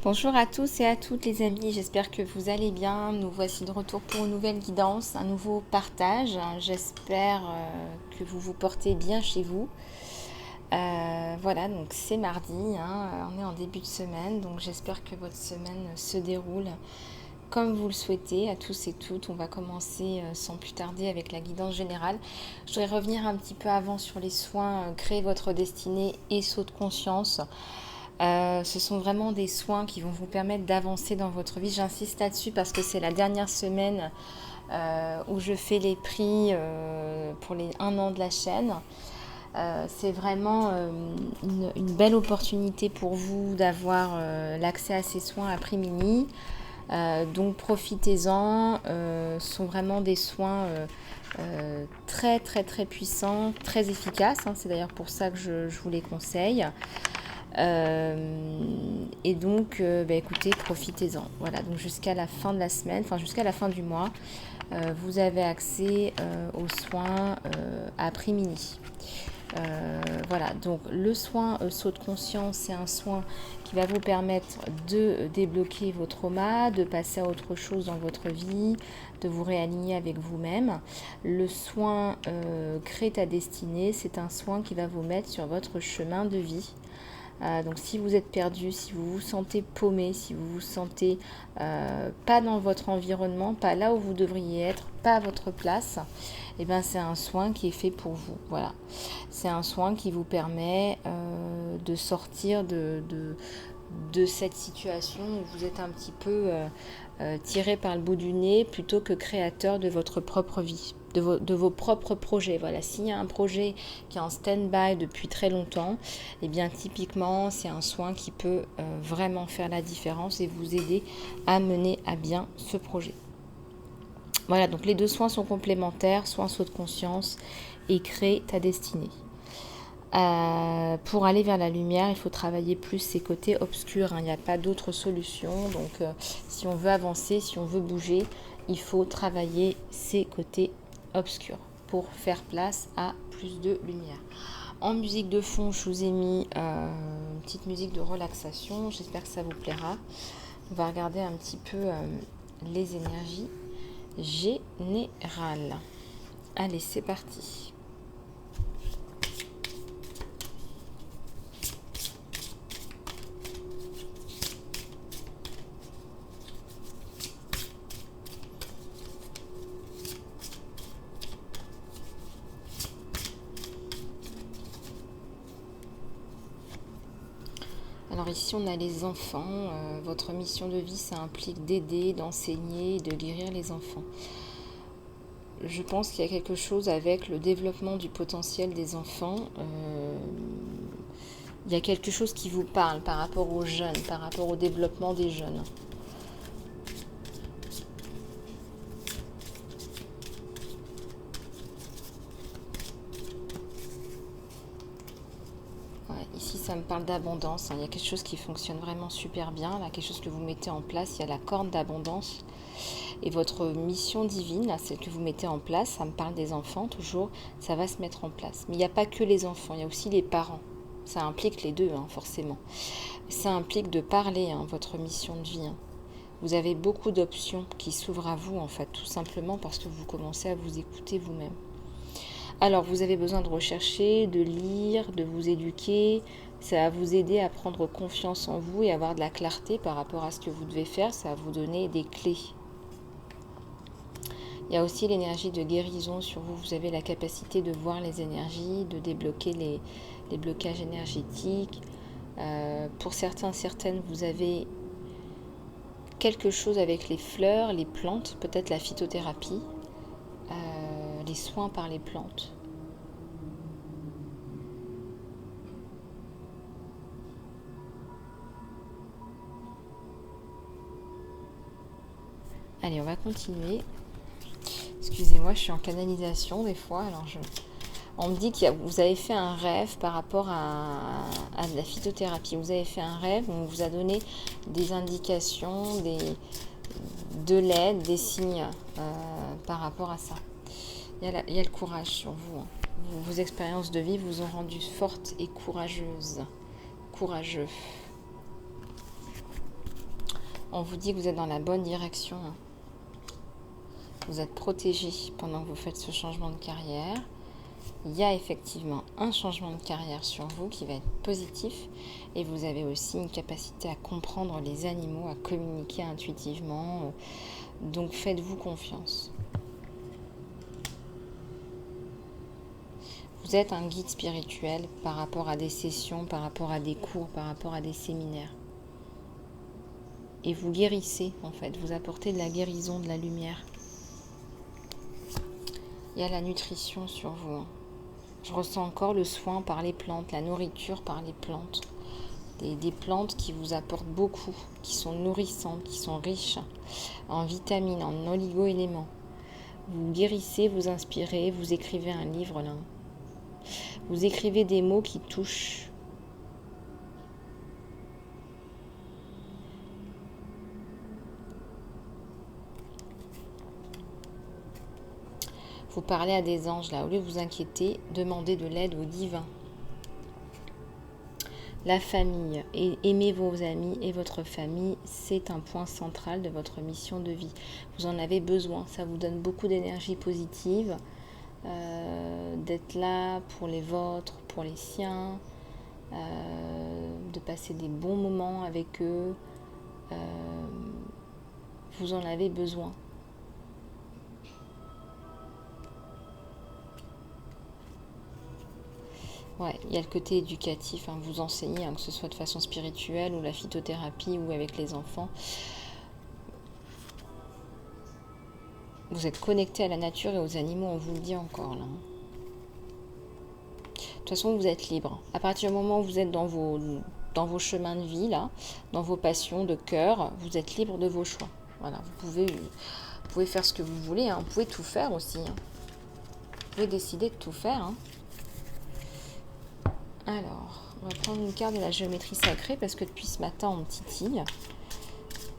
Bonjour à tous et à toutes les amis, j'espère que vous allez bien. Nous voici de retour pour une nouvelle guidance, un nouveau partage. J'espère que vous vous portez bien chez vous. Voilà, donc c'est mardi, on est en début de semaine, donc j'espère que votre semaine se déroule comme vous le souhaitez à tous et toutes. On va commencer sans plus tarder avec la guidance générale. Je voudrais revenir un petit peu avant sur les soins Créer votre destinée et Saut de conscience. Ce sont vraiment des soins qui vont vous permettre d'avancer dans votre vie. J'insiste là-dessus parce que c'est la dernière semaine où je fais les prix pour les 1 an de la chaîne. C'est vraiment une belle opportunité pour vous d'avoir l'accès à ces soins à prix mini. Donc profitez-en. Ce sont vraiment des soins très très très puissants, très efficaces. C'est d'ailleurs pour ça que je vous les conseille. Et donc, écoutez, profitez-en. Voilà, donc jusqu'à la fin de la semaine, enfin jusqu'à la fin du mois, vous avez accès aux soins à prix mini. Voilà, donc le soin saut de conscience, c'est un soin qui va vous permettre de débloquer vos traumas, de passer à autre chose dans votre vie, de vous réaligner avec vous-même. Le soin Crée ta destinée, c'est un soin qui va vous mettre sur votre chemin de vie. Donc si vous êtes perdu, si vous vous sentez paumé, si vous vous sentez pas dans votre environnement, pas là où vous devriez être, pas à votre place, et ben c'est un soin qui est fait pour vous. Voilà, c'est un soin qui vous permet de sortir de cette situation où vous êtes un petit peu tiré par le bout du nez plutôt que créateur de votre propre vie, de vos propres projets. Voilà, s'il y a un projet qui est en stand-by depuis très longtemps, et bien typiquement c'est un soin qui peut vraiment faire la différence et vous aider à mener à bien ce projet. Voilà, donc les deux soins sont complémentaires, soin saut de conscience et Crée ta destinée. Pour aller vers la lumière, il faut travailler plus ses côtés obscurs. Il n'y a pas d'autre solution. Donc, si on veut avancer, si on veut bouger, il faut travailler ses côtés obscurs pour faire place à plus de lumière. En musique de fond, je vous ai mis une petite musique de relaxation. J'espère que ça vous plaira. On va regarder un petit peu les énergies générales. Allez, c'est parti. Alors ici on a les enfants, votre mission de vie ça implique d'aider, d'enseigner, de guérir les enfants. Je pense qu'il y a quelque chose avec le développement du potentiel des enfants. Il y a quelque chose qui vous parle par rapport aux jeunes, par rapport au développement des jeunes. Ici, ça me parle d'abondance. Il y a quelque chose qui fonctionne vraiment super bien. Là, quelque chose que vous mettez en place. Il y a la corne d'abondance. Et votre mission divine, là, celle que vous mettez en place, ça me parle des enfants toujours. Ça va se mettre en place. Mais il n'y a pas que les enfants. Il y a aussi les parents. Ça implique les deux, forcément. Ça implique de parler, votre mission de vie. Vous avez beaucoup d'options qui s'ouvrent à vous, en fait, tout simplement parce que vous commencez à vous écouter vous-même. Alors, vous avez besoin de rechercher, de lire, de vous éduquer. Ça va vous aider à prendre confiance en vous et avoir de la clarté par rapport à ce que vous devez faire. Ça va vous donner des clés. Il y a aussi l'énergie de guérison sur vous. Vous avez la capacité de voir les énergies, de débloquer les blocages énergétiques. Pour certains, certaines, vous avez quelque chose avec les fleurs, les plantes, peut-être la phytothérapie. Les soins par les plantes. Allez, on va continuer. Excusez-moi, je suis en canalisation des fois. Alors on me dit que vous avez fait un rêve par rapport à de la phytothérapie. Vous avez fait un rêve où on vous a donné des indications, de l'aide, des signes par rapport à ça. Il y a le courage sur vous. Vos expériences de vie vous ont rendu forte et courageuse. Courageux. On vous dit que vous êtes dans la bonne direction. Vous êtes protégé pendant que vous faites ce changement de carrière. Il y a effectivement un changement de carrière sur vous qui va être positif. Et vous avez aussi une capacité à comprendre les animaux, à communiquer intuitivement. Donc faites-vous confiance. Vous êtes un guide spirituel par rapport à des sessions, par rapport à des cours, par rapport à des séminaires. Et vous guérissez en fait, vous apportez de la guérison, de la lumière. Il y a la nutrition sur vous. Je ressens encore le soin par les plantes, la nourriture par les plantes. Des plantes qui vous apportent beaucoup, qui sont nourrissantes, qui sont riches en vitamines, en oligo-éléments. Vous guérissez, vous inspirez, vous écrivez un livre là. Vous écrivez des mots qui touchent. Vous parlez à des anges là, au lieu de vous inquiéter, demandez de l'aide au divin. La famille, et aimer vos amis et votre famille, c'est un point central de votre mission de vie. Vous en avez besoin, ça vous donne beaucoup d'énergie positive, d'être là pour les vôtres, pour les siens, de passer des bons moments avec eux. Vous en avez besoin. Ouais, il y a le côté éducatif, vous enseignez, que ce soit de façon spirituelle ou la phytothérapie ou avec les enfants. Vous êtes connecté à la nature et aux animaux, on vous le dit encore là. De toute façon, vous êtes libre. À partir du moment où vous êtes dans vos chemins de vie, là, dans vos passions de cœur, vous êtes libre de vos choix. Voilà, vous pouvez faire ce que vous voulez, vous pouvez tout faire aussi. Vous pouvez décider de tout faire. Alors, on va prendre une carte de la géométrie sacrée parce que depuis ce matin, on me titille.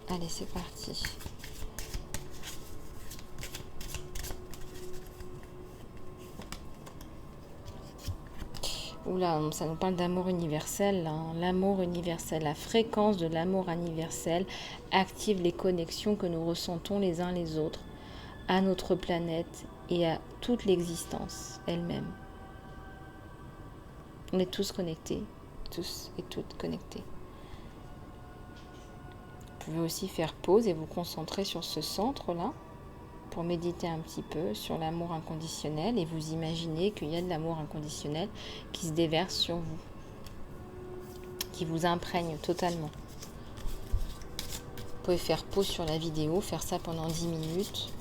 Allez, c'est parti. Oula, ça nous parle d'amour universel. L'amour universel, la fréquence de l'amour universel active les connexions que nous ressentons les uns les autres à notre planète et à toute l'existence elle-même. On est tous connectés, tous et toutes connectés. Vous pouvez aussi faire pause et vous concentrer sur ce centre-là pour méditer un petit peu sur l'amour inconditionnel et vous imaginez qu'il y a de l'amour inconditionnel qui se déverse sur vous, qui vous imprègne totalement. Vous pouvez faire pause sur la vidéo, faire ça pendant 10 minutes,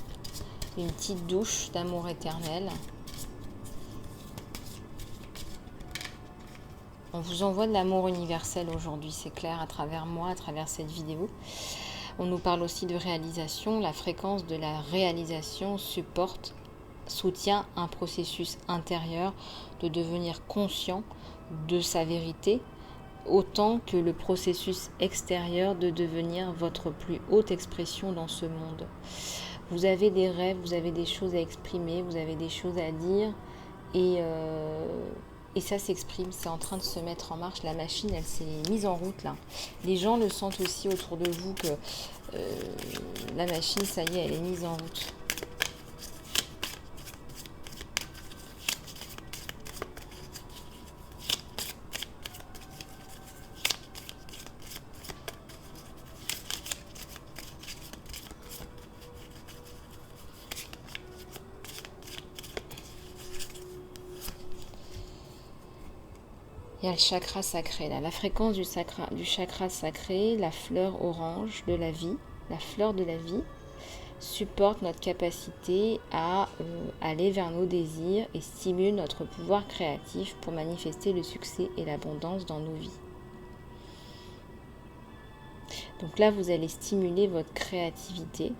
une petite douche d'amour éternel. On vous envoie de l'amour universel aujourd'hui, c'est clair, à travers moi, à travers cette vidéo. On nous parle aussi de réalisation. La fréquence de la réalisation soutient un processus intérieur de devenir conscient de sa vérité, autant que le processus extérieur de devenir votre plus haute expression dans ce monde. Vous avez des rêves, vous avez des choses à exprimer, vous avez des choses à dire et ça s'exprime, c'est en train de se mettre en marche. La machine, elle s'est mise en route là. Les gens le sentent aussi autour de vous que la machine, ça y est, elle est mise en route. Il y a le chakra sacré, là. La fréquence du chakra sacré, la fleur orange de la vie, la fleur de la vie, supporte notre capacité à aller vers nos désirs et stimule notre pouvoir créatif pour manifester le succès et l'abondance dans nos vies. Donc là, vous allez stimuler votre créativité.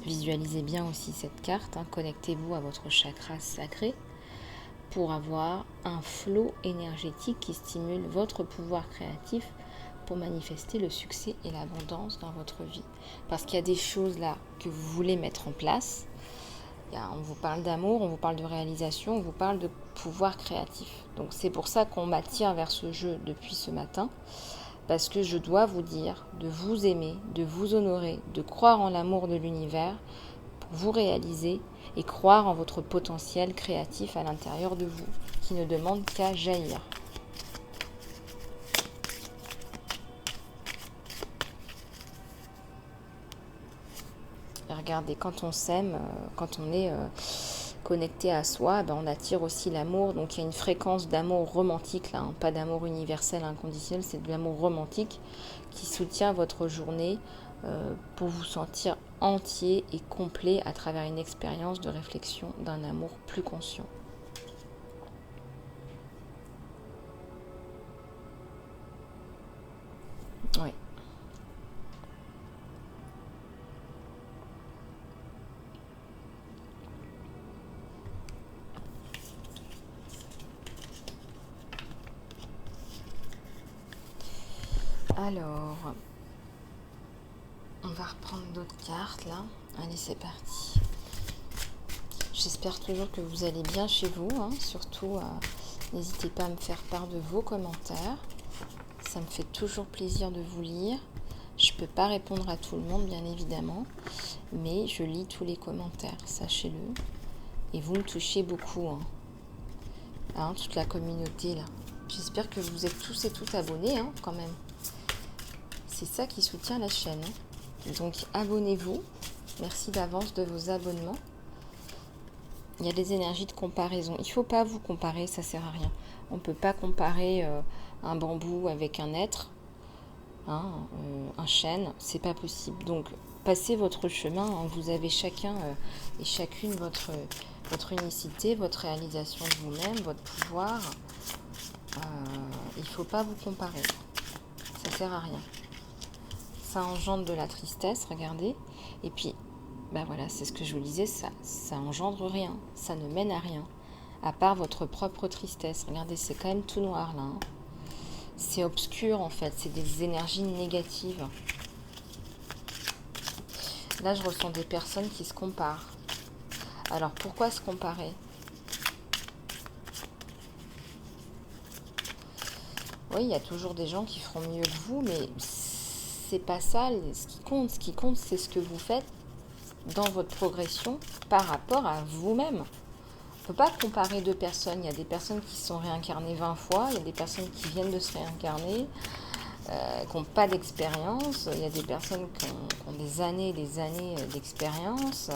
Visualisez bien aussi cette carte, connectez-vous à votre chakra sacré pour avoir un flot énergétique qui stimule votre pouvoir créatif pour manifester le succès et l'abondance dans votre vie. Parce qu'il y a des choses là que vous voulez mettre en place. On vous parle d'amour, on vous parle de réalisation, on vous parle de pouvoir créatif. Donc c'est pour ça qu'on m'attire vers ce jeu depuis ce matin. parce que je dois vous dire de vous aimer, de vous honorer, de croire en l'amour de l'univers pour vous réaliser et croire en votre potentiel créatif à l'intérieur de vous, qui ne demande qu'à jaillir. Et regardez, quand on s'aime, quand on est connecté à soi, on attire aussi l'amour. Donc il y a une fréquence d'amour romantique, là, hein, pas d'amour universel inconditionnel, c'est de l'amour romantique qui soutient votre journée pour vous sentir entier et complet à travers une expérience de réflexion d'un amour plus conscient. Oui. Alors, on va reprendre d'autres cartes là. Allez, c'est parti. J'espère toujours que vous allez bien chez vous. Hein. Surtout, n'hésitez pas à me faire part de vos commentaires. Ça me fait toujours plaisir de vous lire. Je ne peux pas répondre à tout le monde, bien évidemment. Mais je lis tous les commentaires, sachez-le. Et vous me touchez beaucoup. Hein, toute la communauté là. J'espère que vous êtes tous et toutes abonnés hein, quand même. C'est ça qui soutient la chaîne. Hein. Donc abonnez-vous. Merci d'avance de vos abonnements. Il y a des énergies de comparaison. Il ne faut pas vous comparer, ça ne sert à rien. On ne peut pas comparer un bambou avec un être, hein, un chêne, c'est pas possible. Donc passez votre chemin. Hein. Vous avez chacun et chacune votre unicité, votre réalisation de vous-même, votre pouvoir. Il ne faut pas vous comparer. Ça ne sert à rien. Ça engendre de la tristesse, regardez. Et puis, voilà, c'est ce que je vous disais, ça engendre rien. Ça ne mène à rien. À part votre propre tristesse. Regardez, c'est quand même tout noir là. Hein. C'est obscur en fait. C'est des énergies négatives. Là, je ressens des personnes qui se comparent. Alors, pourquoi se comparer ? Oui, il y a toujours des gens qui feront mieux que vous, mais c'est pas ça ce qui compte. Ce qui compte, c'est ce que vous faites dans votre progression par rapport à vous-même. On ne peut pas comparer deux personnes. Il y a des personnes qui se sont réincarnées 20 fois, il y a des personnes qui viennent de se réincarner, qui n'ont pas d'expérience, il y a des personnes qui ont des années d'expérience.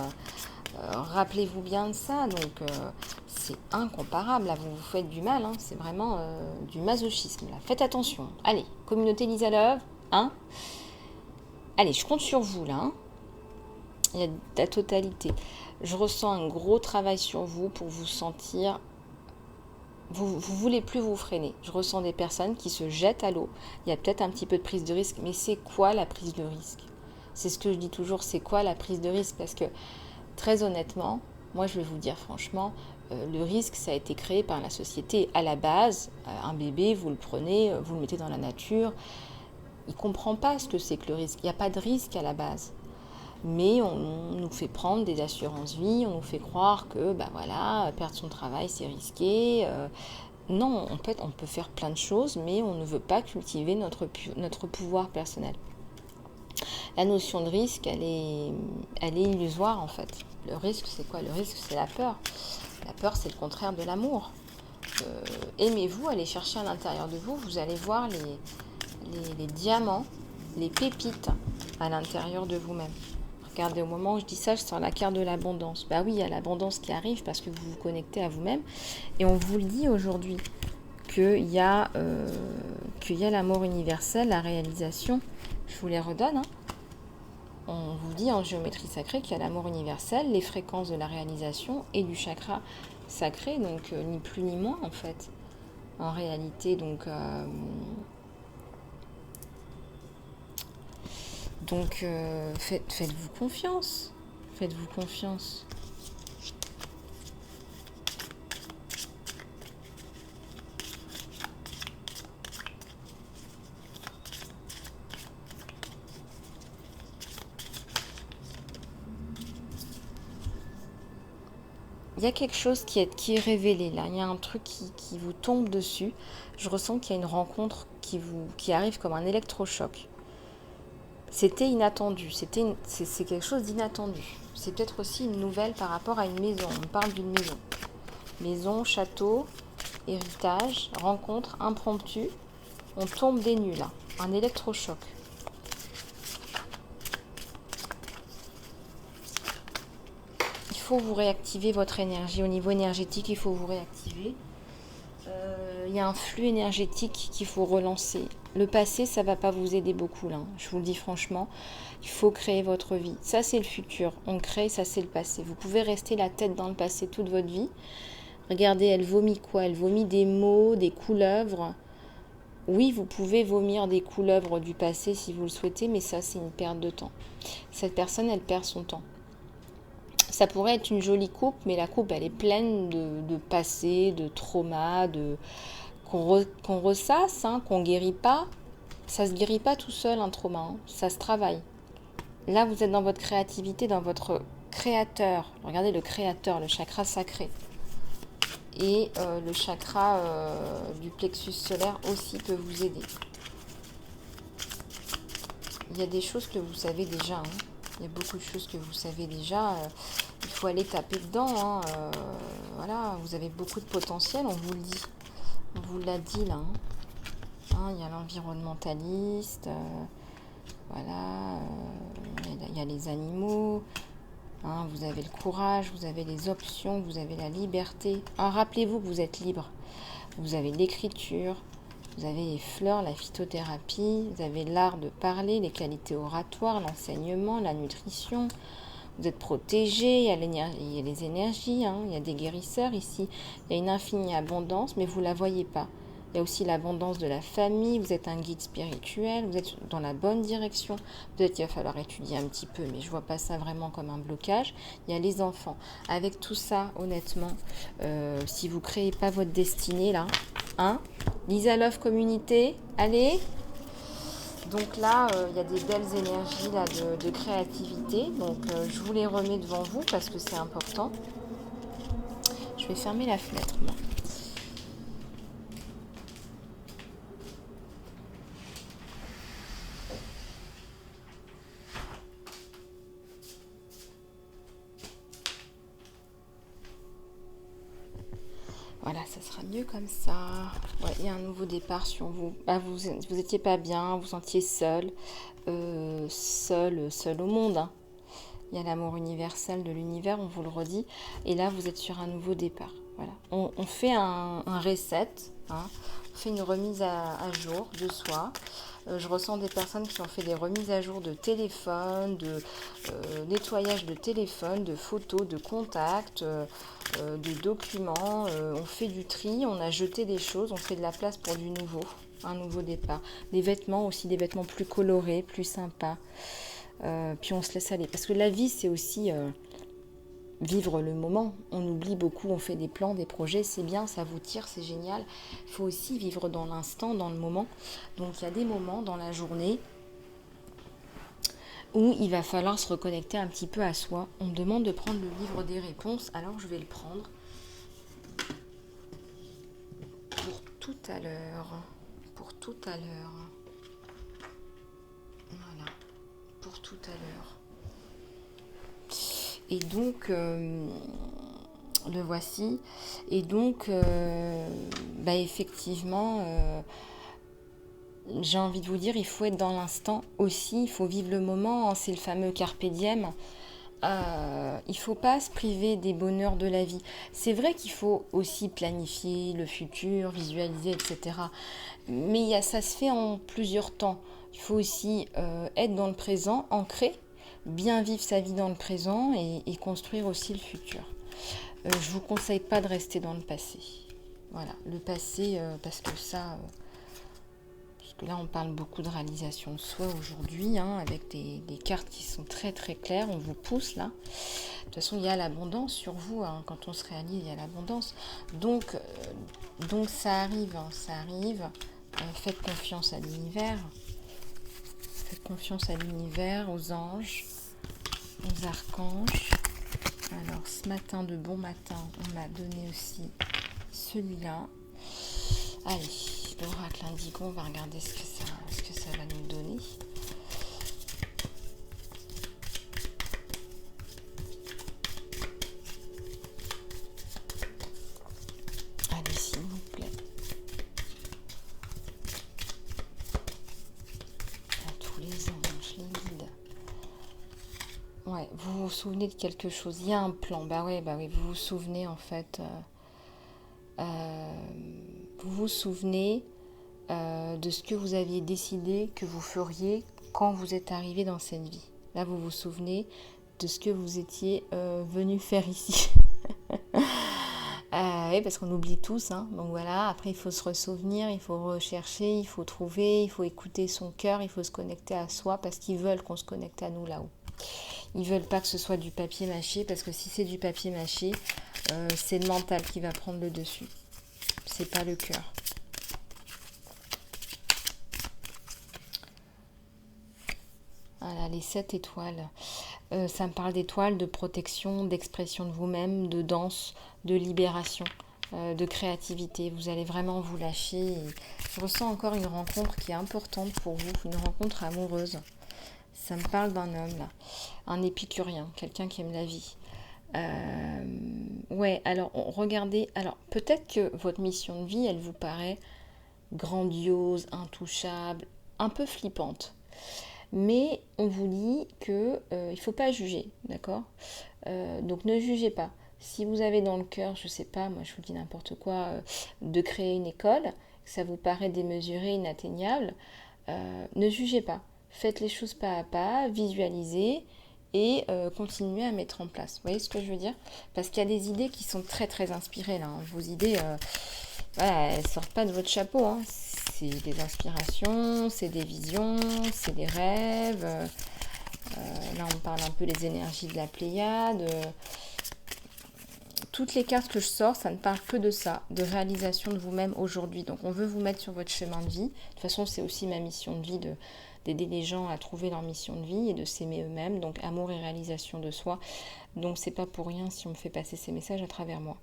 Rappelez-vous bien de ça, donc c'est incomparable, là vous vous faites du mal, hein. C'est vraiment du masochisme, là. Faites attention. Allez, communauté Lisa Love, hein. Allez, je compte sur vous, là, hein. Il y a la totalité. Je ressens un gros travail sur vous pour vous sentir... Vous voulez plus vous freiner. Je ressens des personnes qui se jettent à l'eau. Il y a peut-être un petit peu de prise de risque, mais c'est quoi la prise de risque ? C'est ce que je dis toujours, c'est quoi la prise de risque ? Parce que, très honnêtement, moi je vais vous dire franchement, le risque, ça a été créé par la société. À la base, un bébé, vous le prenez, vous le mettez dans la nature. Il ne comprend pas ce que c'est que le risque. Il n'y a pas de risque à la base. Mais on nous fait prendre des assurances-vie, on nous fait croire que perdre son travail, c'est risqué. Non, en fait, on peut faire plein de choses, mais on ne veut pas cultiver notre pouvoir personnel. La notion de risque, elle est illusoire, en fait. Le risque, c'est quoi ? Le risque, c'est la peur. La peur, c'est le contraire de l'amour. Aimez-vous, allez chercher à l'intérieur de vous, vous allez voir les diamants, les pépites à l'intérieur de vous-même. Regardez, au moment où je dis ça, je sens la carte de l'abondance. Oui, il y a l'abondance qui arrive parce que vous vous connectez à vous-même. Et on vous le dit aujourd'hui qu'il y a l'amour universel, la réalisation. Je vous les redonne. Hein. On vous dit en géométrie sacrée qu'il y a l'amour universel, les fréquences de la réalisation et du chakra sacré. Donc, ni plus ni moins, en fait. En réalité, donc... Donc, faites-vous confiance. Faites-vous confiance. Il y a quelque chose qui est révélé là. Il y a un truc qui vous tombe dessus. Je ressens qu'il y a une rencontre qui arrive comme un électrochoc. C'était inattendu, c'est quelque chose d'inattendu. C'est peut-être aussi une nouvelle par rapport à une maison. On parle d'une maison. Maison, château, héritage, rencontre impromptue. On tombe des nues là, un électrochoc. Il faut vous réactiver votre énergie. Au niveau énergétique, il faut vous réactiver. Il y a un flux énergétique qu'il faut relancer. Le passé, ça ne va pas vous aider beaucoup là. Je vous le dis franchement, il faut créer votre vie. Ça, c'est le futur. On crée, ça, c'est le passé. Vous pouvez rester la tête dans le passé toute votre vie. Regardez, elle vomit quoi? Elle vomit des mots, des couleuvres. Oui, vous pouvez vomir des couleuvres du passé si vous le souhaitez, mais ça, c'est une perte de temps. Cette personne, elle perd son temps. Ça pourrait être une jolie coupe, mais la coupe, elle est pleine de passé, de trauma, qu'on ressasse, hein, qu'on ne guérit pas. Ça ne se guérit pas tout seul, un trauma. Hein. Ça se travaille. Là, vous êtes dans votre créativité, dans votre créateur. Regardez le créateur, le chakra sacré. Et le chakra du plexus solaire aussi peut vous aider. Il y a des choses que vous savez déjà. Hein. Il y a beaucoup de choses que vous savez déjà. Il faut aller taper dedans. Hein. Voilà, vous avez beaucoup de potentiel, on vous le dit. On vous l'a dit là. Hein. Il y a l'environnementaliste. Voilà. Il y a les animaux. Hein, vous avez le courage, vous avez les options, vous avez la liberté. Ah, rappelez-vous que vous êtes libre. Vous avez l'écriture, vous avez les fleurs, la phytothérapie, vous avez l'art de parler, les qualités oratoires, l'enseignement, la nutrition. Vous êtes protégé, il y a les énergies, hein, il y a des guérisseurs ici. Il y a une infinie abondance, mais vous ne la voyez pas. Il y a aussi l'abondance de la famille, vous êtes un guide spirituel, vous êtes dans la bonne direction. Peut-être qu'il va falloir étudier un petit peu, mais je ne vois pas ça vraiment comme un blocage. Il y a les enfants. Avec tout ça, honnêtement, si vous ne créez pas votre destinée, là, hein, Lisa Love Communauté, allez. Donc là, il y a des belles énergies là, de créativité. Donc je vous les remets devant vous parce que c'est important. Je vais fermer la fenêtre, moi. Voilà, ça sera mieux comme ça. Ouais, il y a un nouveau départ sur vous. Ah, vous étiez pas bien, vous sentiez seul. Seul au monde. Hein. Il y a l'amour universel de l'univers, on vous le redit. Et là, vous êtes sur un nouveau départ. Voilà. On fait un reset. Hein. On fait une remise à jour de soi. Je ressens des personnes qui ont fait des remises à jour de téléphone, de nettoyage de téléphone, de photos, de contacts, de documents. On fait du tri, on a jeté des choses, on fait de la place pour du nouveau, un nouveau départ. Des vêtements aussi, des vêtements plus colorés, plus sympas. Puis on se laisse aller. Parce que la vie, c'est aussi vivre le moment. On oublie beaucoup, on fait des plans, des projets, c'est bien, ça vous tire, c'est génial. Il faut aussi vivre dans l'instant, dans le moment. Donc il y a des moments dans la journée où il va falloir se reconnecter un petit peu à soi. On me demande de prendre le livre des réponses, alors je vais le prendre pour tout à l'heure. Pour tout à l'heure. Voilà, pour tout à l'heure. Et donc, le voici. Et donc, effectivement, j'ai envie de vous dire, il faut être dans l'instant aussi, il faut vivre le moment, hein, c'est le fameux carpe diem. Il ne faut pas se priver des bonheurs de la vie. C'est vrai qu'il faut aussi planifier le futur, visualiser, etc. Mais ça se fait en plusieurs temps. Il faut aussi être dans le présent, ancré, bien vivre sa vie dans le présent et construire aussi le futur. Je ne vous conseille pas de rester dans le passé. Voilà, le passé, parce que ça... parce que là, on parle beaucoup de réalisation de soi aujourd'hui, hein, avec des cartes qui sont très très claires. On vous pousse là. De toute façon, il y a l'abondance sur vous. Hein, quand on se réalise, il y a l'abondance. Donc ça arrive, hein, ça arrive. Faites confiance à l'univers. Faites confiance à l'univers, aux anges, aux archanges. Alors, ce matin, de bon matin, on m'a donné aussi celui-là. Allez, l'oracle indigo, on va regarder ce que ça va nous donner. Allez, s'il vous plaît. À tous les anges, les guides. Ouais, vous vous souvenez de quelque chose. Il y a un plan. Bah oui, vous vous souvenez en fait. Vous vous souvenez de ce que vous aviez décidé que vous feriez quand vous êtes arrivé dans cette vie. Là, vous vous souvenez de ce que vous étiez venu faire ici. Oui, parce qu'on oublie tous. Hein. Donc voilà, après, il faut se ressouvenir, il faut rechercher, il faut trouver, il faut écouter son cœur, il faut se connecter à soi parce qu'ils veulent qu'on se connecte à nous là-haut. Ils veulent pas que ce soit du papier mâché parce que si c'est du papier mâché, c'est le mental qui va prendre le dessus. C'est pas le cœur. Voilà, les 7 étoiles. Ça me parle d'étoiles, de protection, d'expression de vous-même, de danse, de libération, de créativité. Vous allez vraiment vous lâcher. Et je ressens encore une rencontre qui est importante pour vous, une rencontre amoureuse. Ça me parle d'un homme, là. Un épicurien, quelqu'un qui aime la vie. Ouais, alors, regardez. Alors, peut-être que votre mission de vie, elle vous paraît grandiose, intouchable, un peu flippante. Mais on vous dit que il ne faut pas juger, d'accord. Donc ne jugez pas. Si vous avez dans le cœur, je ne sais pas, moi je vous dis n'importe quoi, de créer une école, que ça vous paraît démesuré, inatteignable, ne jugez pas. Faites les choses pas à pas, visualisez et continuez à mettre en place. Vous voyez ce que je veux dire? Parce qu'il y a des idées qui sont très très inspirées là. Hein. Vos idées, voilà, elles ne sortent pas de votre chapeau. Hein. C'est des inspirations, c'est des visions, c'est des rêves. Là, on parle un peu des énergies de la Pléiade. Toutes les cartes que je sors, ça ne parle que de ça, de réalisation de vous-même aujourd'hui. Donc, on veut vous mettre sur votre chemin de vie. De toute façon, c'est aussi ma mission de vie d'aider les gens à trouver leur mission de vie et de s'aimer eux-mêmes. Donc, amour et réalisation de soi. Donc, c'est pas pour rien si on me fait passer ces messages à travers moi.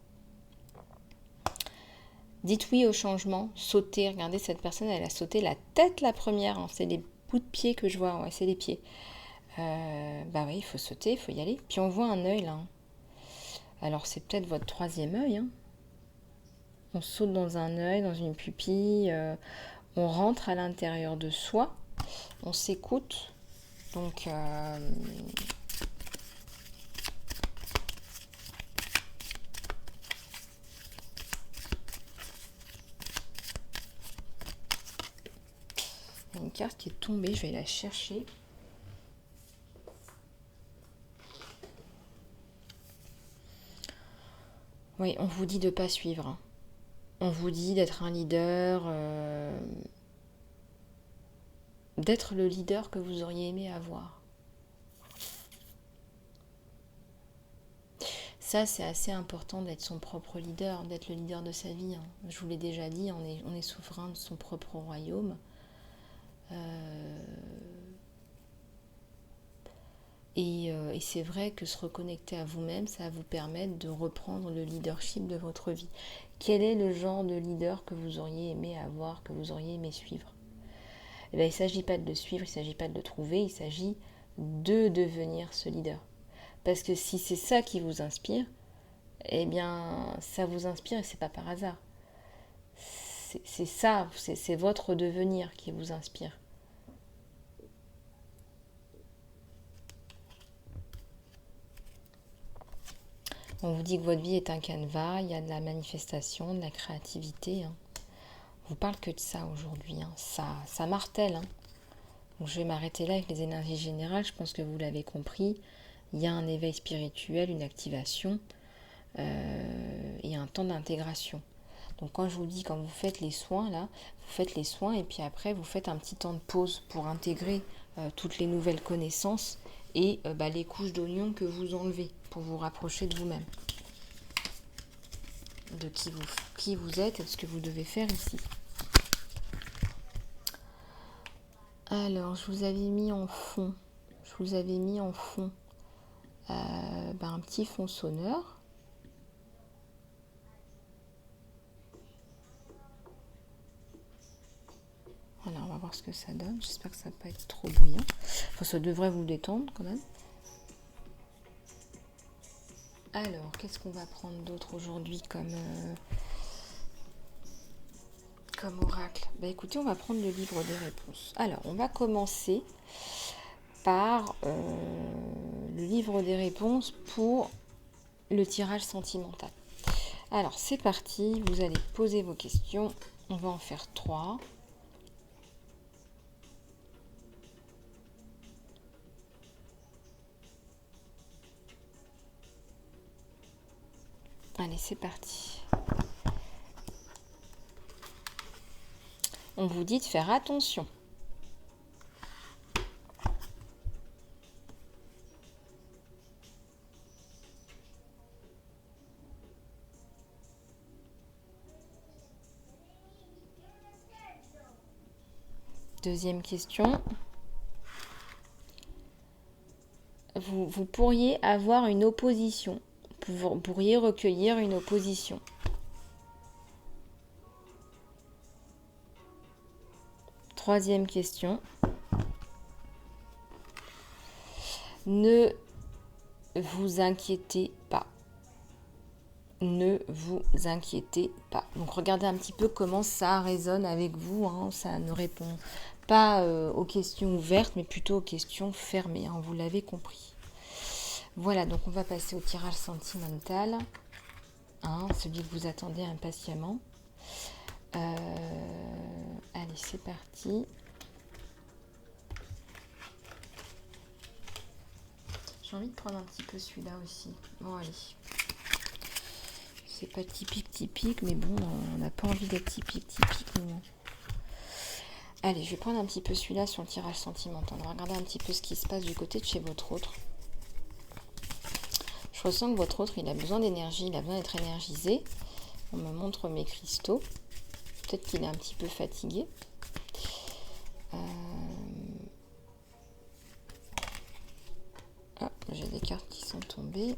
Dites oui au changement, sautez, regardez cette personne, elle a sauté la tête la première, hein. C'est les bouts de pied que je vois, ouais, c'est les pieds. Bah oui, il faut sauter, il faut y aller. Puis on voit un œil là. Hein. Alors c'est peut-être votre troisième œil. Hein. On saute dans un œil, dans une pupille, on rentre à l'intérieur de soi, on s'écoute. Donc il y a une carte qui est tombée, je vais la chercher. Oui, on vous dit de ne pas suivre. Hein. On vous dit d'être un leader, d'être le leader que vous auriez aimé avoir. Ça, c'est assez important d'être son propre leader, d'être le leader de sa vie. Hein. Je vous l'ai déjà dit, on est souverain de son propre royaume. Et c'est vrai que se reconnecter à vous-même, ça va vous permettre de reprendre le leadership de votre vie. Quel est le genre de leader que vous auriez aimé avoir, que vous auriez aimé suivre? Eh bien, il ne s'agit pas de le suivre, il ne s'agit pas de le trouver, il s'agit de devenir ce leader. Parce que si c'est ça qui vous inspire, eh bien, ça vous inspire et c'est pas par hasard. C'est ça, c'est votre devenir qui vous inspire. On vous dit que votre vie est un canevas, il y a de la manifestation, de la créativité. Hein. On vous parle que de ça aujourd'hui. Hein. Ça martèle. Hein. Donc je vais m'arrêter là avec les énergies générales. Je pense que vous l'avez compris. Il y a un éveil spirituel, une activation et un temps d'intégration. Donc quand je vous dis, quand vous faites les soins, là, vous faites les soins et puis après vous faites un petit temps de pause pour intégrer toutes les nouvelles connaissances et les couches d'oignon que vous enlevez pour vous rapprocher de vous-même, de qui vous êtes et de ce que vous devez faire ici. Alors, je vous avais mis en fond, un petit fond sonore. voir ce que ça donne. J'espère que ça va pas être trop bruyant. Enfin, ça devrait vous détendre quand même. Alors, qu'est-ce qu'on va prendre d'autre aujourd'hui comme oracle? Bah écoutez, on va prendre le livre des réponses. Alors, on va commencer par le livre des réponses pour le tirage sentimental. Alors, c'est parti. Vous allez poser vos questions. On va en faire 3. Allez, c'est parti. On vous dit de faire attention. Deuxième question. Vous pourriez avoir une opposition. Vous pourriez recueillir une opposition. Troisième question. Ne vous inquiétez pas. Ne vous inquiétez pas. Donc regardez un petit peu comment ça résonne avec vous. Ça ne répond pas aux questions ouvertes, mais plutôt aux questions fermées. Vous l'avez compris. Voilà, donc on va passer au tirage sentimental. Celui que vous attendez impatiemment. Allez, c'est parti. J'ai envie de prendre un petit peu celui-là aussi. Bon, allez. C'est pas typique, mais bon, on n'a pas envie d'être typique, mais bon. Allez, je vais prendre un petit peu celui-là sur le tirage sentimental. On va regarder un petit peu ce qui se passe du côté de chez votre autre. Je ressens que votre autre, il a besoin d'énergie, il a besoin d'être énergisé. On me montre mes cristaux. Peut-être qu'il est un petit peu fatigué. J'ai des cartes qui sont tombées.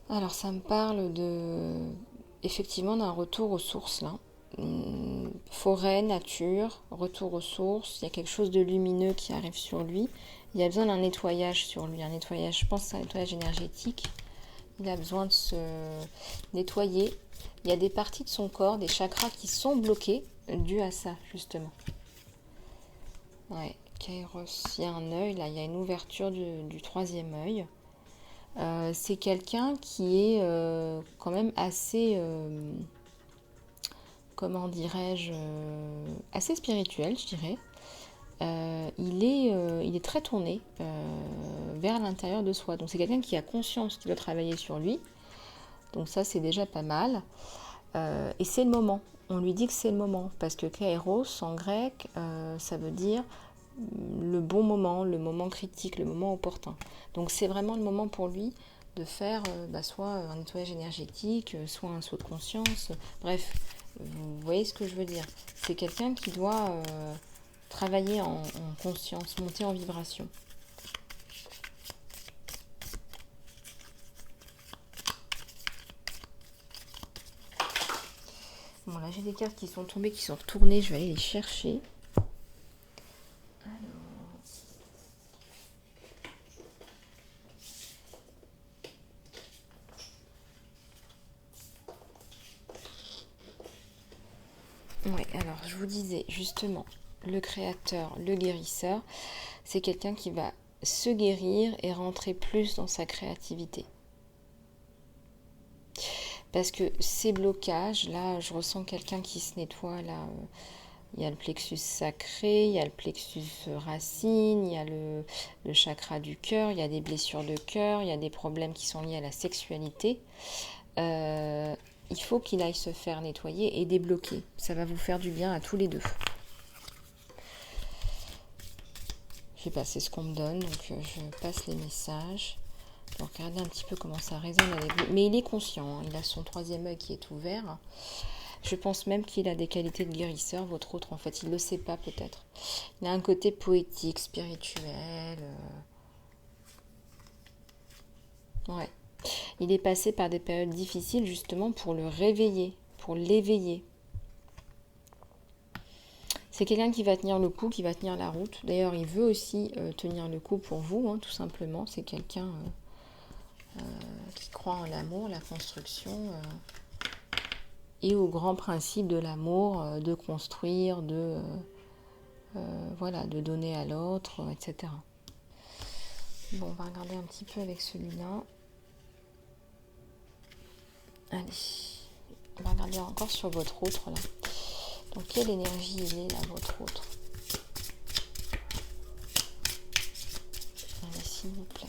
Alors ça me parle effectivement d'un retour aux sources là. Forêt, nature, retour aux sources. Il y a quelque chose de lumineux qui arrive sur lui. Il a besoin d'un nettoyage sur lui. Un nettoyage, je pense que c'est un nettoyage énergétique. Il a besoin de se nettoyer. Il y a des parties de son corps, des chakras qui sont bloqués dû à ça, justement. Ouais, Kairos, il y a un œil, là, il y a une ouverture du troisième œil. C'est quelqu'un qui est quand même assez, comment dirais-je, assez spirituel, je dirais. Il est très tourné vers l'intérieur de soi. Donc c'est quelqu'un qui a conscience qu'il doit travailler sur lui. Donc ça, c'est déjà pas mal. Et c'est le moment. On lui dit que c'est le moment. Parce que kairos, en grec, ça veut dire le bon moment, le moment critique, le moment opportun. Donc c'est vraiment le moment pour lui de faire soit un nettoyage énergétique, soit un saut de conscience. Bref, vous voyez ce que je veux dire. C'est quelqu'un qui doit travailler en conscience, monter en vibration. Bon, là j'ai des cartes qui sont tombées, qui sont retournées, je vais aller les chercher. Alors je vous disais justement, le créateur, le guérisseur, c'est quelqu'un qui va se guérir et rentrer plus dans sa créativité. Parce que ces blocages, là, je ressens quelqu'un qui se nettoie, là, il y a le plexus sacré, il y a le plexus racine, il y a le chakra du cœur, il y a des blessures de cœur, il y a des problèmes qui sont liés à la sexualité. Il faut qu'il aille se faire nettoyer et débloquer. Ça va vous faire du bien à tous les deux. Je sais pas, c'est ce qu'on me donne, donc je passe les messages. Donc regardez un petit peu comment ça résonne avec vous. Mais il est conscient, il a son troisième œil qui est ouvert. Je pense même qu'il a des qualités de guérisseur, votre autre en fait, il ne le sait pas peut-être. Il a un côté poétique, spirituel. Ouais. Il est passé par des périodes difficiles justement pour le réveiller, pour l'éveiller. C'est quelqu'un qui va tenir le coup, qui va tenir la route. D'ailleurs, il veut aussi tenir le coup pour vous, hein, tout simplement. C'est quelqu'un qui croit en l'amour, la construction et au grand principe de l'amour, de construire, voilà, de donner à l'autre, etc. Bon, on va regarder un petit peu avec celui-là. Allez, on va regarder encore sur votre autre là. Donc, quelle énergie il est là, votre autre? Allez, s'il vous plaît.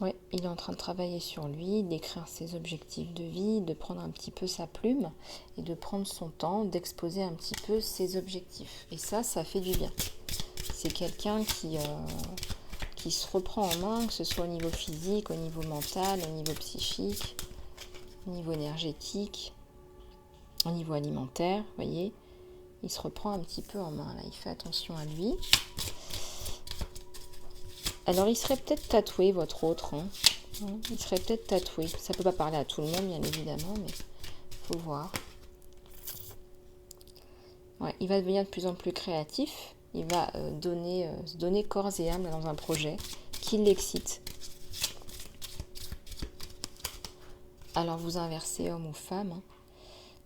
Ouais, il est en train de travailler sur lui, d'écrire ses objectifs de vie, de prendre un petit peu sa plume et de prendre son temps, d'exposer un petit peu ses objectifs. Et ça fait du bien. C'est quelqu'un qui se reprend en main, que ce soit au niveau physique, au niveau mental, au niveau psychique, au niveau énergétique, au niveau alimentaire, vous voyez. Il se reprend un petit peu en main, là. Il fait attention à lui. Alors, il serait peut-être tatoué, votre autre. Hein. Il serait peut-être tatoué. Ça ne peut pas parler à tout le monde, bien évidemment, mais il faut voir. Ouais, il va devenir de plus en plus créatif. Il va se donner corps et âme dans un projet qui l'excite. Alors, vous inversez homme ou femme. Hein.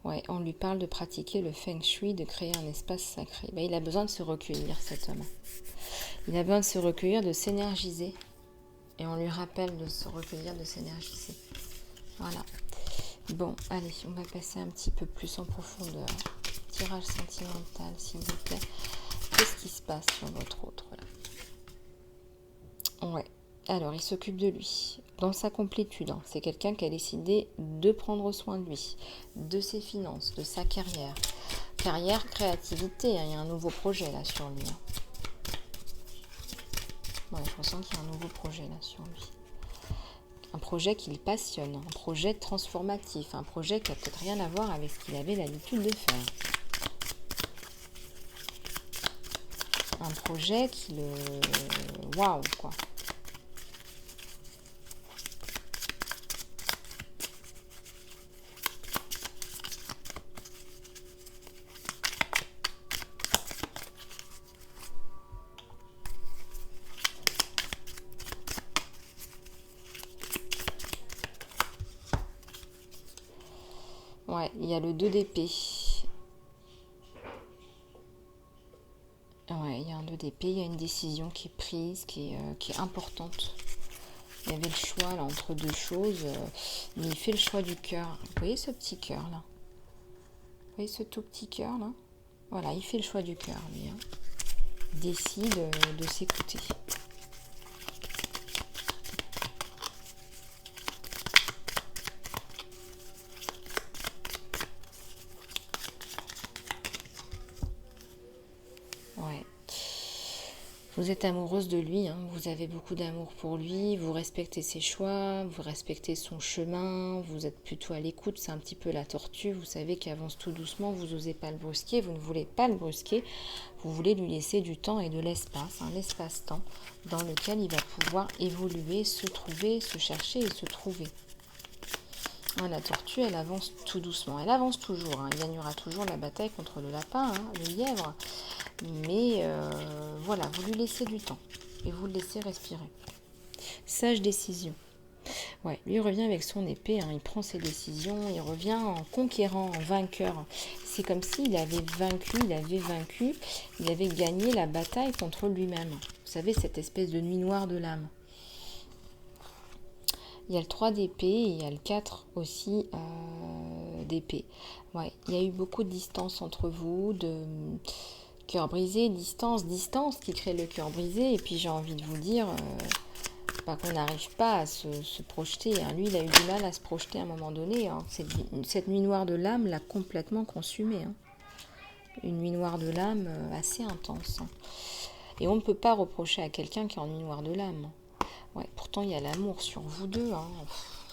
Ouais, on lui parle de pratiquer le feng shui, de créer un espace sacré. Ben, il a besoin de se recueillir, cet homme. Il a besoin de se recueillir, de s'énergiser. Et on lui rappelle de se recueillir, de s'énergiser. Voilà. Bon, allez, on va passer un petit peu plus en profondeur. Tirage sentimental, s'il vous plaît. Qu'est-ce qui se passe sur votre autre là? Ouais. Alors, il s'occupe de lui. Dans sa complétude, hein. C'est quelqu'un qui a décidé de prendre soin de lui, de ses finances, de sa carrière. Carrière, créativité, hein. Il y a un nouveau projet là sur lui. Hein. Ouais, je ressens qu'il y a un nouveau projet là sur lui. Un projet qui le passionne, un projet transformatif, un projet qui n'a peut-être rien à voir avec ce qu'il avait l'habitude de faire. Un projet qui le... Waouh, quoi. Ouais, il y a le 2 d'épée. Ouais, il y a un 2 d'épée, il y a une décision qui est prise, qui est importante. Il y avait le choix là entre deux choses, mais il fait le choix du cœur. Vous voyez ce petit cœur là? Vous voyez ce tout petit cœur là? Voilà, il fait le choix du cœur lui. Hein. Il décide de s'écouter. Ouais. Vous êtes amoureuse de lui, hein, vous avez beaucoup d'amour pour lui, vous respectez ses choix, vous respectez son chemin, vous êtes plutôt à l'écoute, c'est un petit peu la tortue, vous savez qu'il avance tout doucement, vous n'osez pas le brusquer, vous ne voulez pas le brusquer, vous voulez lui laisser du temps et de l'espace, un espace-temps dans lequel il va pouvoir évoluer, se trouver, se chercher et se trouver. La tortue, elle avance tout doucement. Elle avance toujours. Hein. Il gagnera toujours la bataille contre le lapin, hein, le lièvre. Mais voilà, vous lui laissez du temps. Et vous le laissez respirer. Sage décision. Ouais, lui il revient avec son épée. Hein, il prend ses décisions. Il revient en conquérant, en vainqueur. C'est comme s'il avait vaincu, il avait gagné la bataille contre lui-même. Vous savez, cette espèce de nuit noire de l'âme. Il y a le 3 d'épée et il y a le 4 aussi d'épée. Ouais, il y a eu beaucoup de distance entre vous, de cœur brisé, distance qui crée le cœur brisé. Et puis j'ai envie de vous dire qu'on n'arrive pas à se projeter. Hein. Lui, il a eu du mal à se projeter à un moment donné. Hein. Cette nuit noire de l'âme l'a complètement consumé. Hein. Une nuit noire de l'âme assez intense. Hein. Et on ne peut pas reprocher à quelqu'un qui est en nuit noire de l'âme. Ouais, pourtant, il y a l'amour sur vous deux. Hein.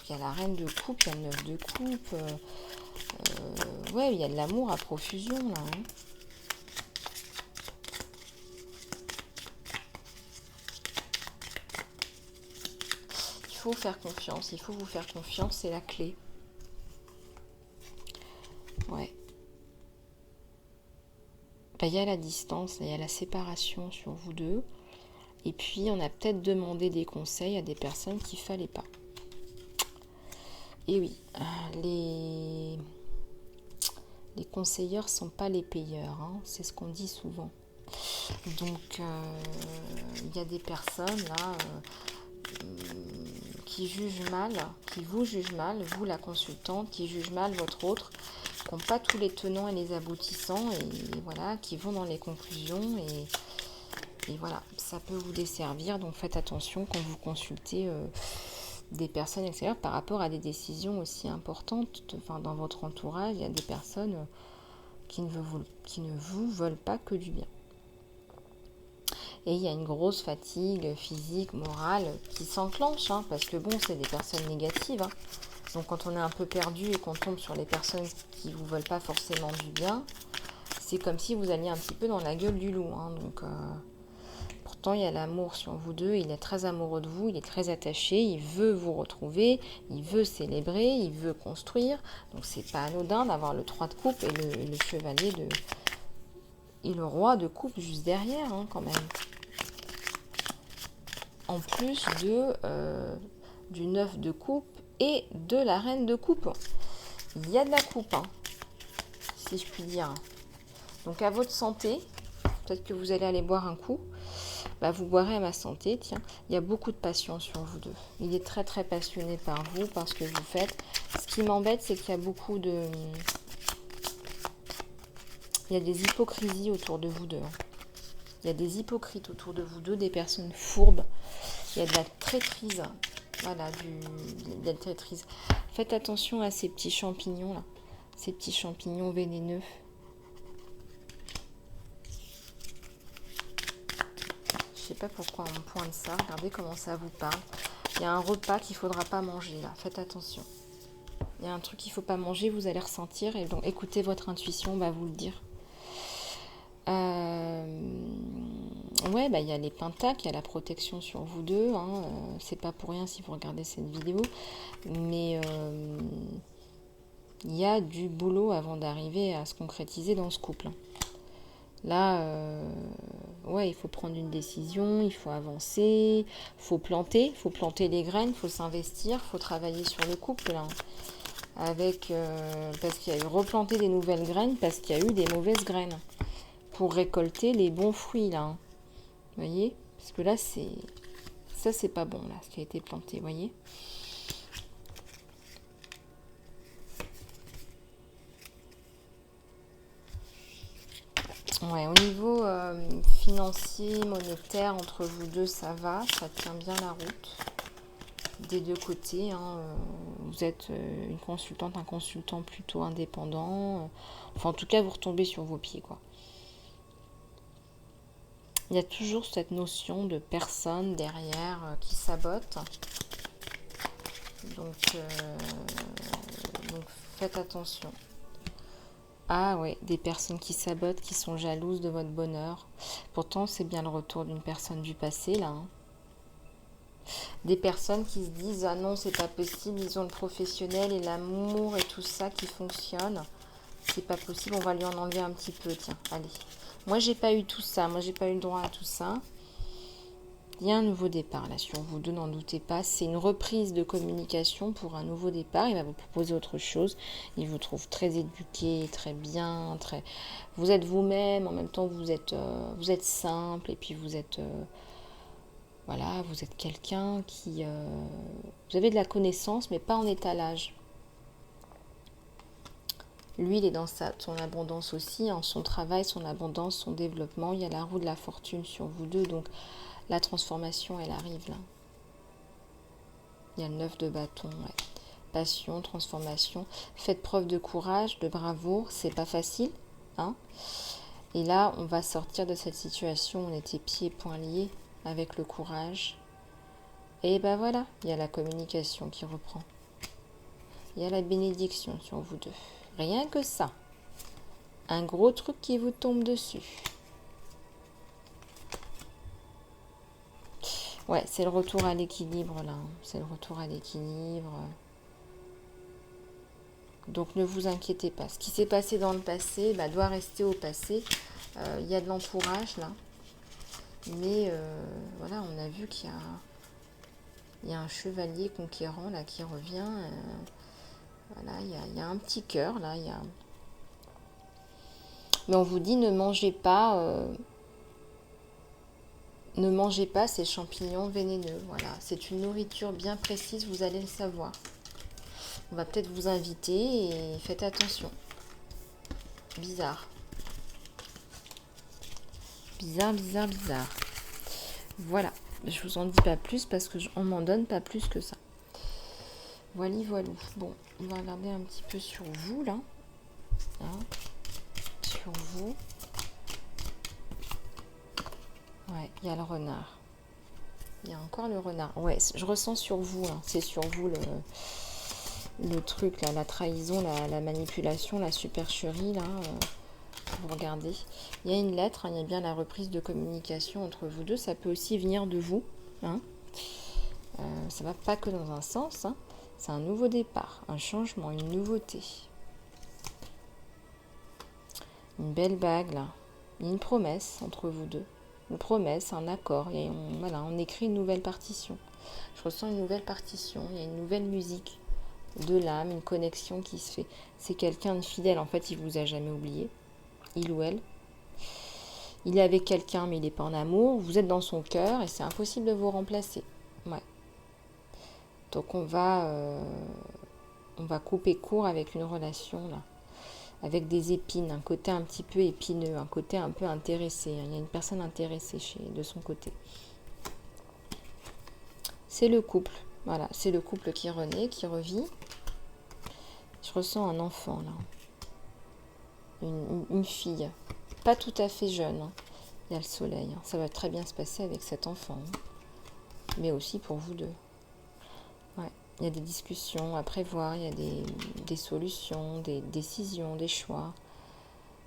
Il y a la reine de coupe, il y a le 9 de coupe. Ouais, il y a de l'amour à profusion, là. Hein. Il faut faire confiance, il faut vous faire confiance, c'est la clé. Ouais. Bah, il y a la distance, il y a la séparation sur vous deux. Et puis, on a peut-être demandé des conseils à des personnes qu'il ne fallait pas. Et oui, les conseilleurs ne sont pas les payeurs, hein, c'est ce qu'on dit souvent. Donc, il y a des personnes là qui jugent mal, qui vous jugent mal, vous la consultante, qui jugent mal votre autre, qui n'ont pas tous les tenants et les aboutissants, et voilà, qui vont dans les conclusions, et voilà, ça peut vous desservir, donc faites attention quand vous consultez des personnes extérieures par rapport à des décisions aussi importantes. Enfin, dans votre entourage, il y a des personnes qui ne vous veulent pas que du bien. Et il y a une grosse fatigue physique, morale qui s'enclenche, hein, parce que bon, c'est des personnes négatives. Hein. Donc quand on est un peu perdu et qu'on tombe sur les personnes qui ne vous veulent pas forcément du bien, c'est comme si vous alliez un petit peu dans la gueule du loup. Hein. Donc pourtant, il y a l'amour sur vous deux, il est très amoureux de vous, il est très attaché, il veut vous retrouver, il veut célébrer, il veut construire. Donc c'est pas anodin d'avoir le 3 de coupe et le chevalier de... et le roi de coupe juste derrière, hein, quand même. En plus du 9 de coupe et de la reine de coupe. Il y a de la coupe, hein, si je puis dire. Donc à votre santé, peut-être que vous allez aller boire un coup. Bah, vous boirez à ma santé, tiens. Il y a beaucoup de passion sur vous deux. Il est très très passionné par vous, par ce que vous faites. Ce qui m'embête, c'est qu'il y a beaucoup de... Il y a des hypocrisies autour de vous deux. Hein. Il y a des hypocrites autour de vous deux, des personnes fourbes. Il y a de la traîtrise. Voilà, de la traîtrise. Faites attention à ces petits champignons là. Ces petits champignons vénéneux. Je sais pas pourquoi on pointe ça. Regardez comment ça vous parle. Il y a un repas qu'il ne faudra pas manger là. Faites attention. Il y a un truc qu'il ne faut pas manger, vous allez ressentir. Et donc écoutez votre intuition, va vous le dire. Ouais, bah, il y a les pentacles, il y a la protection sur vous deux. Hein, c'est pas pour rien si vous regardez cette vidéo. Mais il y a du boulot avant d'arriver à se concrétiser dans ce couple. Là, ouais, il faut prendre une décision, il faut avancer, il faut planter les graines, il faut s'investir, il faut travailler sur le couple. Là, avec, parce qu'il y a eu replanter des nouvelles graines, parce qu'il y a eu des mauvaises graines. Pour récolter les bons fruits, là. Hein. Vous voyez? Parce que là, ça, c'est pas bon, là, ce qui a été planté, vous voyez? Ouais, au niveau financier, monétaire, entre vous deux, ça va, ça tient bien la route. Des deux côtés, hein, vous êtes une consultante, un consultant plutôt indépendant. Enfin, en tout cas, vous retombez sur vos pieds, quoi. Il y a toujours cette notion de personne derrière qui sabote. Donc, faites attention. Ah ouais, des personnes qui sabotent, qui sont jalouses de votre bonheur. Pourtant, c'est bien le retour d'une personne du passé, là. Hein. Des personnes qui se disent « Ah non, c'est pas possible, ils ont le professionnel et l'amour et tout ça qui fonctionne. C'est pas possible, on va lui en enlever un petit peu, tiens, allez. » Moi, j'ai pas eu tout ça, moi, j'ai pas eu le droit à tout ça. Il y a un nouveau départ là sur vous deux, n'en doutez pas. C'est une reprise de communication pour un nouveau départ. Il va vous proposer autre chose. Il vous trouve très éduqué, très bien, très. Vous êtes vous-même. En même temps, vous êtes simple et puis vous êtes voilà, vous êtes quelqu'un qui vous avez de la connaissance, mais pas en étalage. Lui, il est dans son abondance aussi, hein, son travail, son abondance, son développement. Il y a la roue de la fortune sur vous deux, donc la transformation, elle arrive là. Il y a le 9 de bâton, ouais. Passion, transformation. Faites preuve de courage, de bravoure, c'est pas facile. Hein. Et là, on va sortir de cette situation, on était pieds et poings liés avec le courage. Et ben voilà, il y a la communication qui reprend. Il y a la bénédiction sur vous deux. Rien que ça. Un gros truc qui vous tombe dessus. Ouais, c'est le retour à l'équilibre là. C'est le retour à l'équilibre. Donc ne vous inquiétez pas. Ce qui s'est passé dans le passé doit rester au passé. Il y a de l'entourage là. Mais voilà, on a vu il y a un chevalier conquérant là qui revient. Voilà, il y a un petit cœur là. Mais on vous dit ne mangez pas ces champignons vénéneux. Voilà, c'est une nourriture bien précise, vous allez le savoir. On va peut-être vous inviter et faites attention. Bizarre. Bizarre, bizarre, bizarre. Voilà, je vous en dis pas plus parce qu'on m'en donne pas plus que ça. Voilà, voilà. Bon, on va regarder un petit peu sur vous là. Hein, sur vous. Ouais, il y a le renard. Il y a encore le renard. Ouais, je ressens sur vous, hein. C'est sur vous le truc là, la trahison, la manipulation, la supercherie là. Vous regardez. Il y a une lettre, hein, il y a bien la reprise de communication entre vous deux. Ça peut aussi venir de vous. Hein. Ça ne va pas que dans un sens. Hein. C'est un nouveau départ, un changement, une nouveauté. Une belle bague là. Il y a une promesse entre vous deux. Une promesse, un accord. Et on écrit une nouvelle partition. Je ressens une nouvelle partition. Il y a une nouvelle musique de l'âme, une connexion qui se fait. C'est quelqu'un de fidèle. En fait, il vous a jamais oublié. Il ou elle. Il est avec quelqu'un, mais il n'est pas en amour. Vous êtes dans son cœur et c'est impossible de vous remplacer. Ouais. Donc on va couper court avec une relation là, avec des épines, un côté un petit peu épineux, un côté un peu intéressé. Il y a une personne intéressée de son côté. C'est le couple. Voilà, c'est le couple qui renaît, qui revit. Je ressens un enfant là. Une fille. Pas tout à fait jeune. Hein. Il y a le soleil. Hein. Ça va très bien se passer avec cet enfant. Hein. Mais aussi pour vous deux. Ouais. Il y a des discussions à prévoir. Il y a des solutions, des décisions, des choix.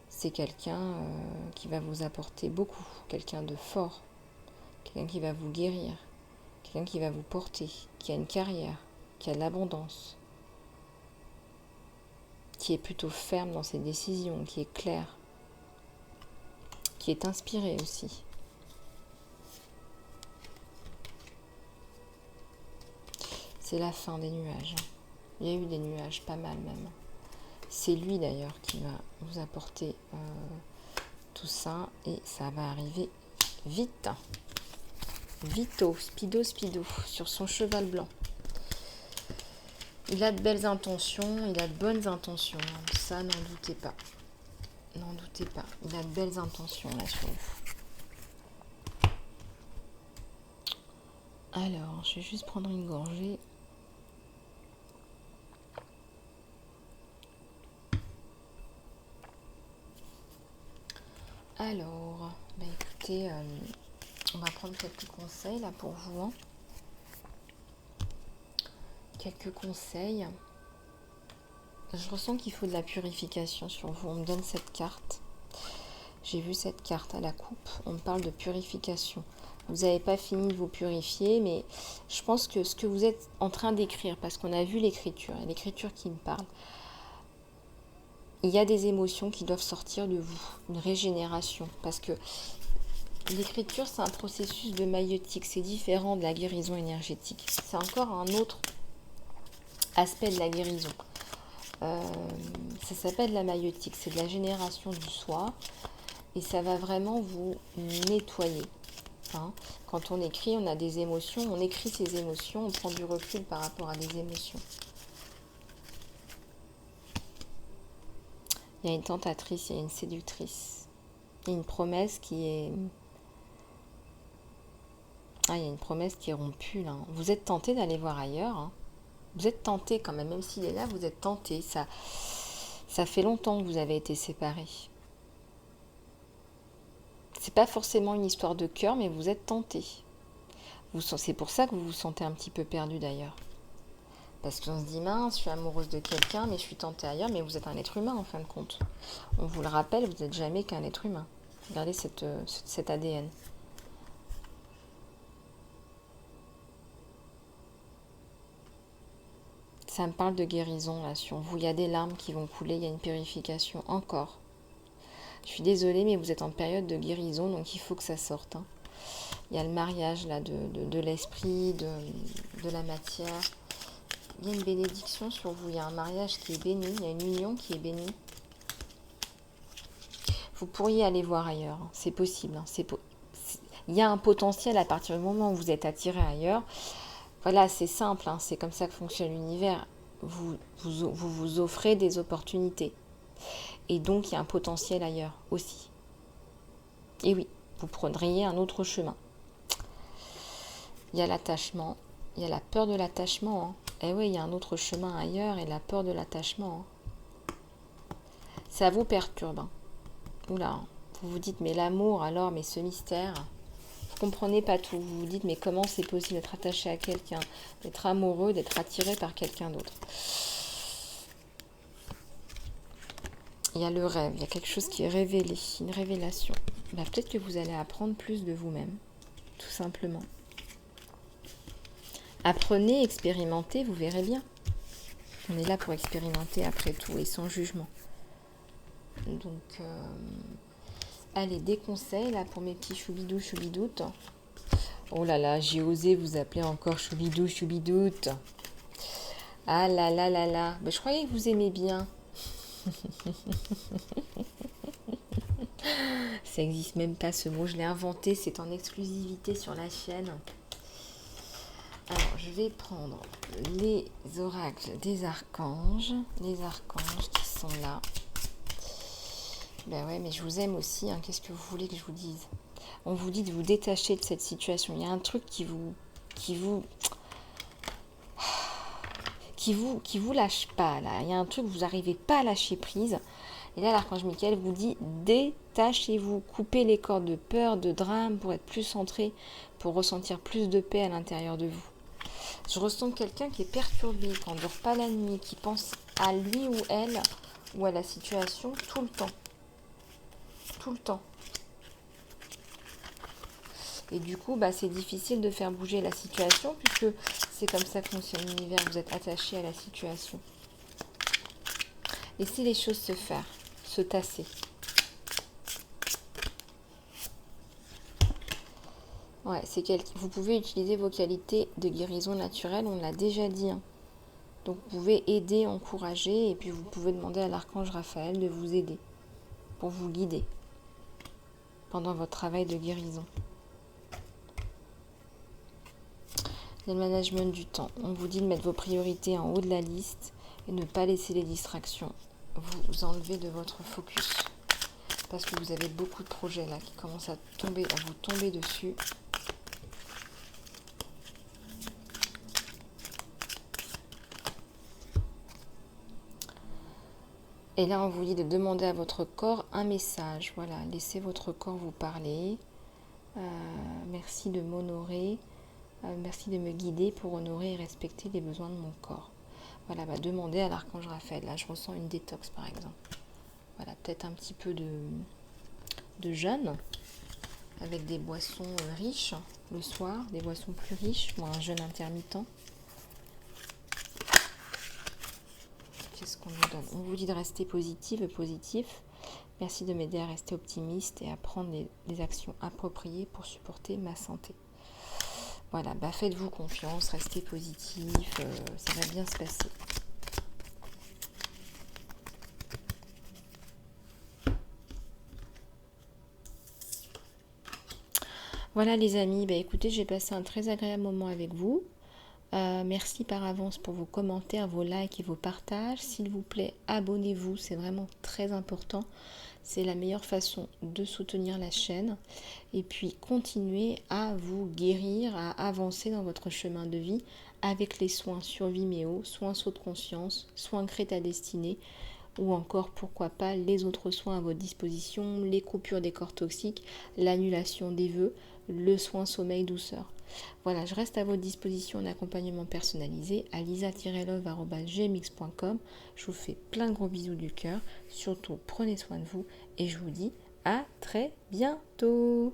C'est quelqu'un qui va vous apporter beaucoup. Quelqu'un de fort. Quelqu'un qui va vous guérir. Quelqu'un qui va vous porter. Qui a une carrière. Qui a de l'abondance. Qui est plutôt ferme dans ses décisions. Qui est clair. Qui est inspiré aussi. C'est la fin des nuages. Il y a eu des nuages, pas mal même. C'est lui d'ailleurs qui va vous apporter tout ça et ça va arriver vite. Vito, speedo, sur son cheval blanc. Il a de belles intentions, il a de bonnes intentions. Ça, n'en doutez pas. N'en doutez pas. Il a de belles intentions là sur vous. Alors, je vais juste prendre une gorgée. Alors, écoutez, on va prendre quelques conseils là pour vous. Hein. Quelques conseils. Je ressens qu'il faut de la purification sur vous. On me donne cette carte. J'ai vu cette carte à la coupe. On me parle de purification. Vous n'avez pas fini de vous purifier, mais je pense que ce que vous êtes en train d'écrire, parce qu'on a vu l'écriture, et l'écriture qui me parle, il y a des émotions qui doivent sortir de vous, une régénération, parce que l'écriture, c'est un processus de maïeutique, c'est différent de la guérison énergétique. C'est encore un autre aspect de la guérison. Ça s'appelle la maïeutique, c'est de la génération du soi, et ça va vraiment vous nettoyer. Hein. Quand on écrit, on a des émotions, on écrit ses émotions, on prend du recul par rapport à des émotions. Il y a une tentatrice, il y a une séductrice. Il y a une promesse qui est... Ah, il y a une promesse qui est rompue là. Vous êtes tenté d'aller voir ailleurs. Hein. Vous êtes tenté quand même s'il est là, vous êtes tenté. Ça fait longtemps que vous avez été séparés. C'est pas forcément une histoire de cœur, mais vous êtes tenté. C'est pour ça que vous vous sentez un petit peu perdu d'ailleurs. Parce qu'on se dit, mince, je suis amoureuse de quelqu'un, mais je suis tentée ailleurs, mais vous êtes un être humain en fin de compte. On vous le rappelle, vous n'êtes jamais qu'un être humain. Regardez cet ADN. Ça me parle de guérison là sur vous. Il y a des larmes qui vont couler, il y a une purification encore. Je suis désolée, mais vous êtes en période de guérison, donc il faut que ça sorte. Hein. Il y a le mariage là de l'esprit, de la matière. Il y a une bénédiction sur vous. Il y a un mariage qui est béni, il y a une union qui est bénie. Vous pourriez aller voir ailleurs, hein. C'est possible. Hein. Il y a un potentiel à partir du moment où vous êtes attiré ailleurs. Voilà, c'est simple, hein. C'est comme ça que fonctionne l'univers. Vous offrez des opportunités. Et donc, il y a un potentiel ailleurs aussi. Et oui, vous prendriez un autre chemin. Il y a l'attachement, il y a la peur de l'attachement. Hein. Et oui, il y a un autre chemin ailleurs et la peur de l'attachement. Hein. Ça vous perturbe. Hein. Oula, hein. Vous vous dites, mais l'amour alors, mais ce mystère, vous ne comprenez pas tout. Vous vous dites, mais comment c'est possible d'être attaché à quelqu'un, d'être amoureux, d'être attiré par quelqu'un d'autre. Il y a le rêve, il y a quelque chose qui est révélé, une révélation. Bah, peut-être que vous allez apprendre plus de vous-même, tout simplement. Apprenez, expérimentez, vous verrez bien. On est là pour expérimenter après tout et sans jugement. Donc, allez, des conseils là pour mes petits choubidous, choubidoutes. Oh là là, j'ai osé vous appeler encore choubidou, choubidoute. Ah là là là là. Ben, je croyais que vous aimez bien. Ça n'existe même pas ce mot, je l'ai inventé, c'est en exclusivité sur la chaîne. Alors, je vais prendre les oracles des archanges, les archanges qui sont là. Ben ouais, mais je vous aime aussi, hein. Qu'est-ce que vous voulez que je vous dise? On vous dit de vous détacher de cette situation. Il y a un truc qui vous lâche pas, là. Il y a un truc que vous n'arrivez pas à lâcher prise. Et là, l'archange Michael vous dit, détachez-vous, coupez les cordes de peur, de drame, pour être plus centré, pour ressentir plus de paix à l'intérieur de vous. Je ressens quelqu'un qui est perturbé, qui n'endort pas la nuit, qui pense à lui ou elle, ou à la situation tout le temps. Tout le temps. Et du coup, bah, c'est difficile de faire bouger la situation, puisque c'est comme ça que fonctionne l'univers, vous êtes attaché à la situation. Laissez les choses se faire, se tasser. Ouais, vous pouvez utiliser vos qualités de guérison naturelle, on l'a déjà dit. Hein. Donc vous pouvez aider, encourager, et puis vous pouvez demander à l'archange Raphaël de vous aider, pour vous guider pendant votre travail de guérison. Le management du temps. On vous dit de mettre vos priorités en haut de la liste et ne pas laisser les distractions vous enlever de votre focus. Parce que vous avez beaucoup de projets là qui commencent à vous tomber dessus. Et là, on vous dit de demander à votre corps un message. Voilà, laissez votre corps vous parler. Merci de m'honorer. Merci de me guider pour honorer et respecter les besoins de mon corps. Voilà, demandez à l'archange Raphaël. Là, je ressens une détox, par exemple. Voilà, peut-être un petit peu de jeûne, avec des boissons riches le soir, des boissons plus riches, ou un jeûne intermittent. Qu'est-ce qu'on nous donne? On vous dit de rester positif. Merci de m'aider à rester optimiste et à prendre les actions appropriées pour supporter ma santé. Voilà, faites-vous confiance, restez positif, ça va bien se passer. Voilà les amis, écoutez, j'ai passé un très agréable moment avec vous. Merci par avance pour vos commentaires, vos likes et vos partages. S'il vous plaît, abonnez-vous, c'est vraiment très important. C'est la meilleure façon de soutenir la chaîne. Et puis, continuez à vous guérir, à avancer dans votre chemin de vie avec les soins sur Vimeo, soins saut de conscience, soins Crée ta destinée, ou encore, pourquoi pas, les autres soins à votre disposition, les coupures des corps toxiques, l'annulation des vœux, le soin sommeil douceur. Voilà, je reste à votre disposition en accompagnement personnalisé à lisa-love@gmx.com. Je vous fais plein de gros bisous du cœur. Surtout, prenez soin de vous et je vous dis à très bientôt.